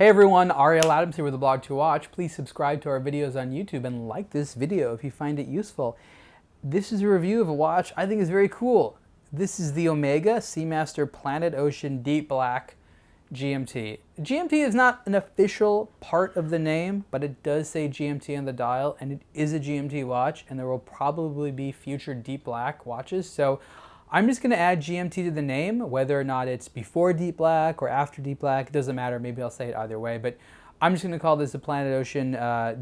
Hey everyone, Ariel Adams here with aBlogtoWatch. Please subscribe to our videos on YouTube and like this video if you find it useful. This is a review of a watch I think is very cool. This is the Omega Seamaster Planet Ocean Deep Black GMT. GMT is not an official part of the name, but it does say GMT on the dial, and it is a GMT watch, and there will probably be future deep black watches. So I'm just going to add GMT to the name, whether or not it's before Deep Black or after Deep Black. It doesn't matter. Maybe I'll say it either way. But I'm just going to call this the Planet Ocean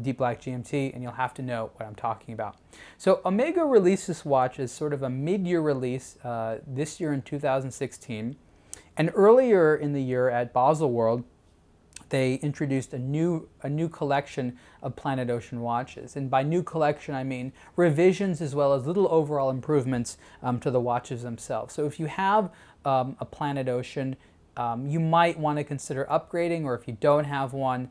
Deep Black GMT, and you'll have to know what I'm talking about. So Omega released this watch as sort of a mid-year release this year in 2016. And earlier in the year at Basel World, they introduced a new collection of Planet Ocean watches. And by new collection, I mean revisions as well as little overall improvements to the watches themselves. So if you have a Planet Ocean, you might want to consider upgrading, or if you don't have one,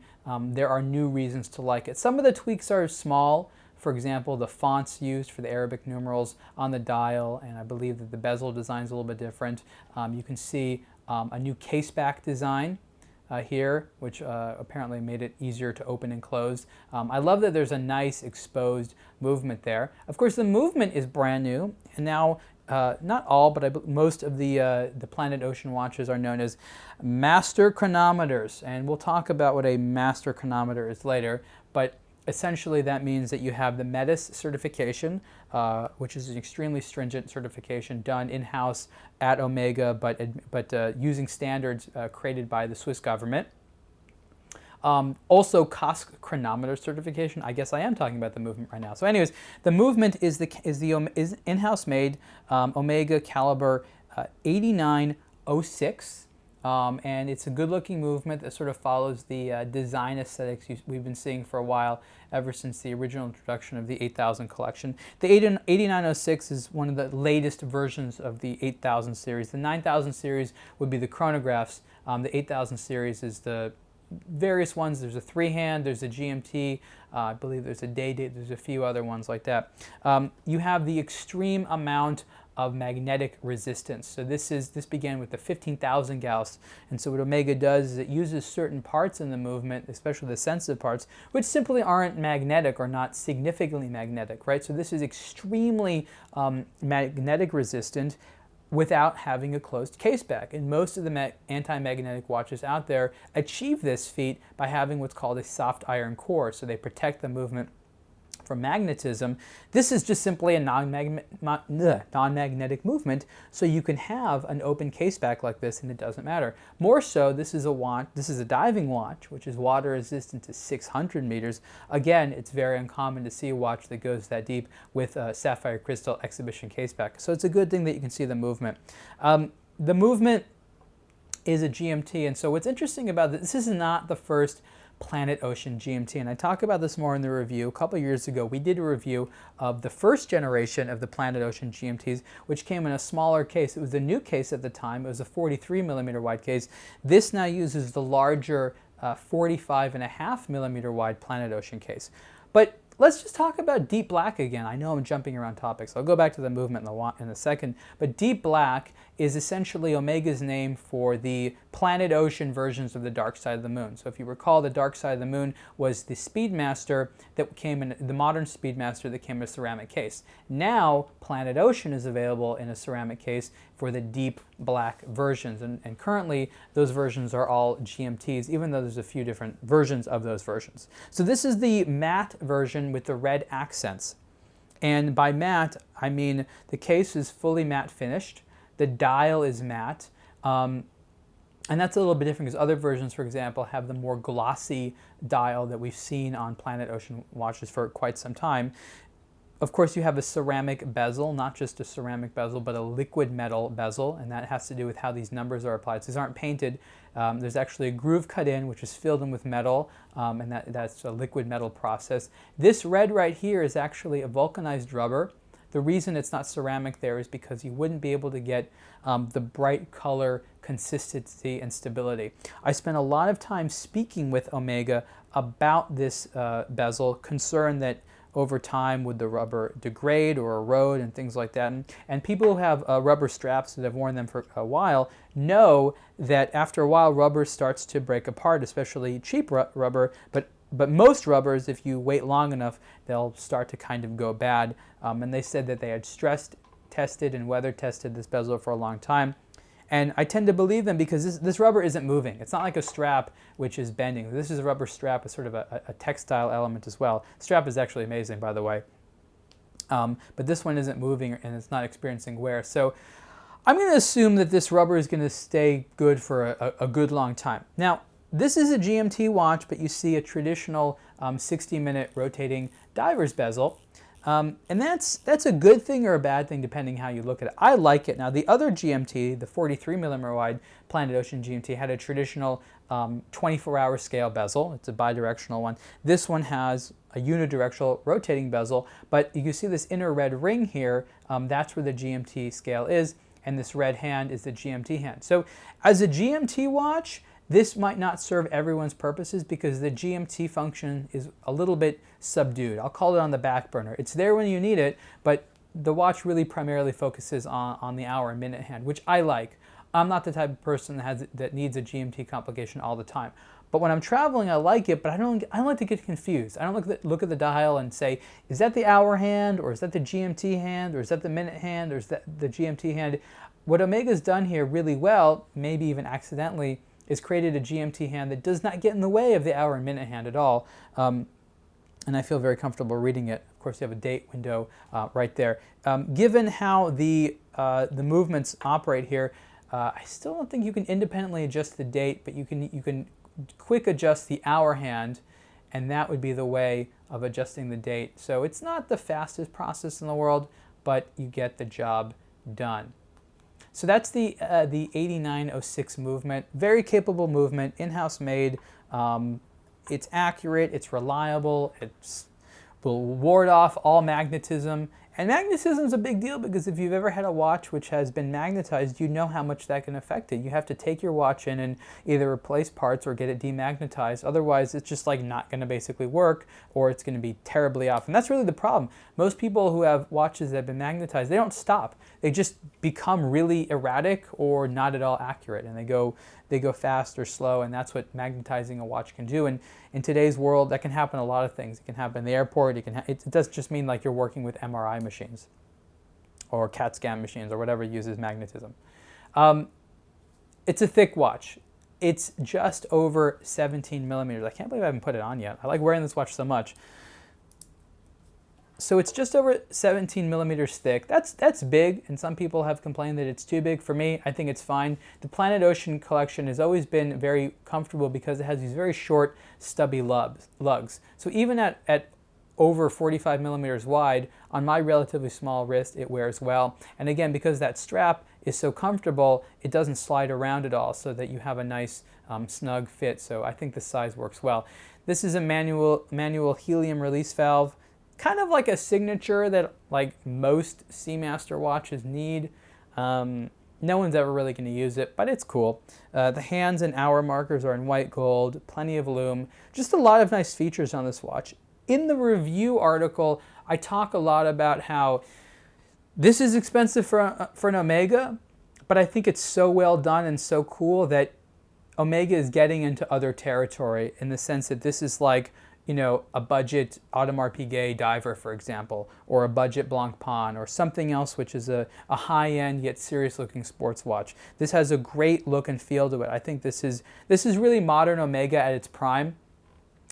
there are new reasons to like it. Some of the tweaks are small. For example, the fonts used for the Arabic numerals on the dial, and I believe that the bezel design is a little bit different. You can see a new caseback design here, which apparently made it easier to open and close. I love that there's a nice exposed movement there. Of course, the movement is brand new, and now not all, but most of the Planet Ocean watches are known as master chronometers, and we'll talk about what a master chronometer is later. But essentially, that means that you have the METIS certification, which is an extremely stringent certification done in-house at Omega, but using standards created by the Swiss government. Also, COSC chronometer certification. I guess I am talking about the movement right now. So, anyways, the movement is in-house made Omega caliber 8906. And it's a good-looking movement that sort of follows the design aesthetics we've been seeing for a while, ever since the original introduction of the 8000 collection. The 8906 is one of the latest versions of the 8000 series. The 9000 series would be the chronographs. The 8000 series is the various ones. There's a three-hand, there's a GMT, I believe there's a day-date, there's a few other ones like that. You have the extreme amount of magnetic resistance. So this began with the 15,000 Gauss, and so what Omega does is it uses certain parts in the movement, especially the sensitive parts, which simply aren't magnetic or not significantly magnetic, right? So this is extremely magnetic resistant without having a closed caseback. And most of the anti-magnetic watches out there achieve this feat by having what's called a soft iron core, so they protect the movement from magnetism. This is just simply a non-magnetic movement, so you can have an open caseback like this and it doesn't matter. More so, this is a diving watch, which is water resistant to 600 meters. Again, it's very uncommon to see a watch that goes that deep with a sapphire crystal exhibition caseback. So it's a good thing that you can see the movement. The movement is a GMT, and so what's interesting about this is not the first Planet Ocean GMT, and I talk about this more in the review. A couple years ago, we did a review of the first generation of the Planet Ocean GMTs, which came in a smaller case. It was a new case at the time. It was a 43 millimeter wide case. This now uses the larger 45.5 millimeter wide Planet Ocean case. But let's just talk about Deep Black again. I know I'm jumping around topics. I'll go back to the movement in a second. But Deep Black is essentially Omega's name for the Planet Ocean versions of the Dark Side of the Moon. So if you recall, the Dark Side of the Moon was the Speedmaster that came in, the modern Speedmaster that came in a ceramic case. Now, Planet Ocean is available in a ceramic case for the Deep Black versions. And currently, those versions are all GMTs, even though there's a few different versions of those versions. So this is the matte version with the red accents. And by matte, I mean the case is fully matte finished. The dial is matte. And that's a little bit different because other versions, for example, have the more glossy dial that we've seen on Planet Ocean watches for quite some time. Of course, you have a ceramic bezel, not just a ceramic bezel, but a liquid metal bezel, and that has to do with how these numbers are applied. So these aren't painted. There's actually a groove cut in, which is filled in with metal, and that's a liquid metal process. This red right here is actually a vulcanized rubber. The reason it's not ceramic there is because you wouldn't be able to get the bright color, consistency, and stability. I spent a lot of time speaking with Omega about this bezel, concerned that over time would the rubber degrade or erode and things like that. And people who have rubber straps that have worn them for a while know that after a while rubber starts to break apart, especially cheap rubber, but most rubbers, if you wait long enough, they'll start to kind of go bad. And they said that they had stress tested and weather tested this bezel for a long time. And I tend to believe them because this rubber isn't moving. It's not like a strap which is bending. This is a rubber strap with sort of a textile element as well. The strap is actually amazing, by the way. But this one isn't moving and it's not experiencing wear. So I'm going to assume that this rubber is going to stay good for a good long time. Now, this is a GMT watch, but you see a traditional 60-minute rotating diver's bezel. And that's a good thing or a bad thing depending how you look at it. I like it. Now the other GMT, the 43mm wide Planet Ocean GMT, had a traditional 24-hour scale bezel. It's a bidirectional one. This one has a unidirectional rotating bezel, but you can see this inner red ring here. That's where the GMT scale is, and this red hand is the GMT hand. So as a GMT watch, this might not serve everyone's purposes because the GMT function is a little bit subdued. I'll call it on the back burner. It's there when you need it, but the watch really primarily focuses on the hour and minute hand, which I like. I'm not the type of person that needs a GMT complication all the time. But when I'm traveling, I like it, but I don't like to get confused. I don't look at the dial and say, is that the hour hand, or is that the GMT hand, or is that the minute hand, or is that the GMT hand? What Omega's done here really well, maybe even accidentally, is created a GMT hand that does not get in the way of the hour and minute hand at all. And I feel very comfortable reading it. Of course, you have a date window right there. Given how the movements operate here, I still don't think you can independently adjust the date, but you can quick adjust the hour hand, and that would be the way of adjusting the date. So it's not the fastest process in the world, but you get the job done. So that's the 8906 movement. Very capable movement, in-house made. It's accurate, it's reliable, it will ward off all magnetism. And magnetism is a big deal because if you've ever had a watch which has been magnetized, you know how much that can affect it. You have to take your watch in and either replace parts or get it demagnetized. Otherwise, it's just like not going to basically work, or it's going to be terribly off. And that's really the problem. Most people who have watches that have been magnetized, they don't stop. They just become really erratic or not at all accurate, and they go fast or slow, and that's what magnetizing a watch can do. And in today's world, that can happen a lot of things. It can happen in the airport. It doesn't just mean like you're working with MRI machines or CAT scan machines or whatever uses magnetism. It's a thick watch. It's just over 17 millimeters. I can't believe I haven't put it on yet. I like wearing this watch so much. So it's just over 17 millimeters thick. That's big, and some people have complained that it's too big. For me, I think it's fine. The Planet Ocean collection has always been very comfortable because it has these very short, stubby lugs. So even at over 45 millimeters wide, on my relatively small wrist, it wears well. And again, because that strap is so comfortable, it doesn't slide around at all, so that you have a nice snug fit. So I think the size works well. This is a manual helium release valve. Kind of like a signature that like most Seamaster watches need. No one's ever really going to use it, but it's cool. The hands and hour markers are in white gold, plenty of lume. Just a lot of nice features on this watch. In the review article, I talk a lot about how this is expensive for an Omega, but I think it's so well done and so cool that Omega is getting into other territory in the sense that this is like, you know, a budget Audemars Piguet diver, for example, or a budget Blancpain, or something else which is a high-end yet serious-looking sports watch. This has a great look and feel to it. I think this is really modern Omega at its prime.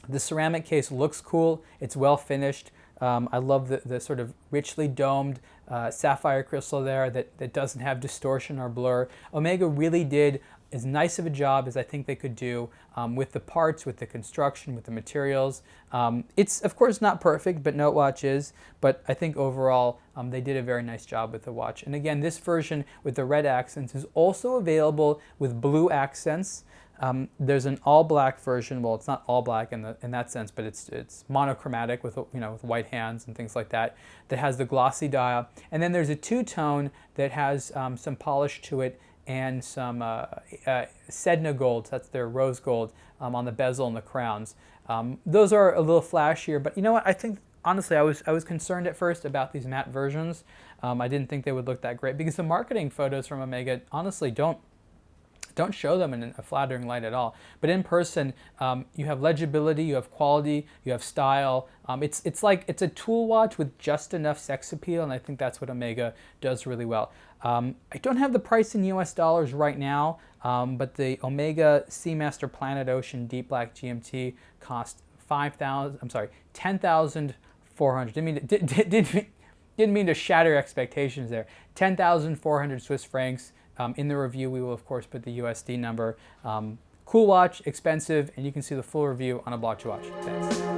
The ceramic case looks cool. It's well finished. I love the sort of richly domed sapphire crystal there that doesn't have distortion or blur. Omega really did as nice of a job as I think they could do with the parts, with the construction, with the materials. It's of course not perfect, but no watch is. But I think overall they did a very nice job with the watch. And again, this version with the red accents is also available with blue accents. There's an all-black version. Well, it's not all black in that sense, but it's monochromatic with with white hands and things like that. That has the glossy dial, and then there's a two-tone that has some polish to it and some Sedna gold. That's their rose gold on the bezel and the crowns. Those are a little flashier, but you know what? I think honestly, I was concerned at first about these matte versions. I didn't think they would look that great because the marketing photos from Omega honestly don't show them in a flattering light at all. But in person, you have legibility, you have quality, you have style. It's like it's a tool watch with just enough sex appeal, and I think that's what Omega does really well. I don't have the price in US dollars right now, but the Omega Seamaster Planet Ocean Deep Black GMT cost 10,400. Didn't mean to shatter expectations there. 10,400 Swiss francs. In the review, we will of course put the USD number. Cool watch, expensive, and you can see the full review on aBlogtoWatch. Thanks.